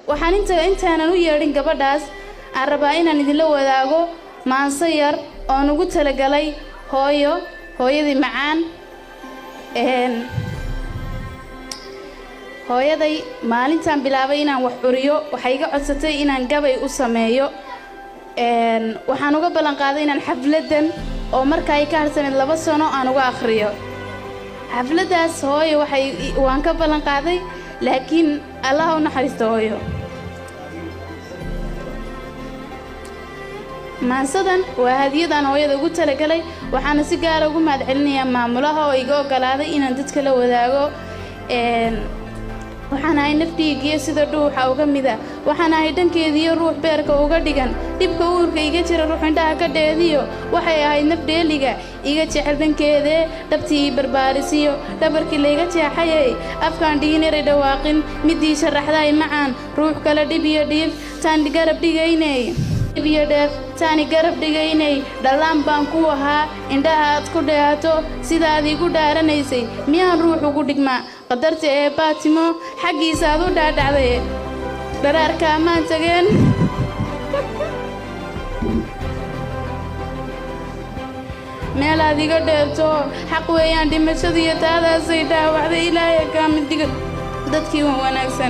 waxaan intaanan u yeedhin gabadhaas aan rabaa inaan idinla wadaago maanso yar oo ugu talagalay hooyadii macaan hooyaday maalintaan bilaabay inaan wax curiyo waxay iga codsatay inaan gabay u sameeyo waxaan uga ballan qaaday inaan xafladan oo markaa ay ka harsaneed 2 sano aan uga akhriyo xafladaas hooyo waan ka ballan qaaday laakiin Allah u naxariisto hooyo maansadan waa hadiyadaan hooyada ugu talagalay waxaan si gaar ah ugu mahadcelinayaa maamulaha oo iga ogolaaday inaan dadka la wadaago waxaan ahay naftigiiyo sida dhuuxa uga mida waxaan ahay dhankeediyo ruux beerka uga dhigan dibka uurka iga jira ruux indhaha ka dheediyo waxay ahayd nafdheeliga iga jecel dhankeede dhabtii barbaarisiyo dhabarkii layga jeexayay afkaan dhiginare dhawaaqin midii sharaxday macaan ruux kala dhib iyo dhiib taan garab dhigaynay taani garab dhigaynay dhalaan baan ku ahaa indhaha aad ku dheehato sidaad igu dhaaranaysay miyaan ruux ugu dhigmaa qadarta ee baatimo xaggiisa aad u dhaadhacday dharaarka ammaan tageen meel aad iga dheerto xaq weeyaan dhimashada iyo taadaasay dhaawacday ilaahay kaa mid dhiga dadkii wanaagsan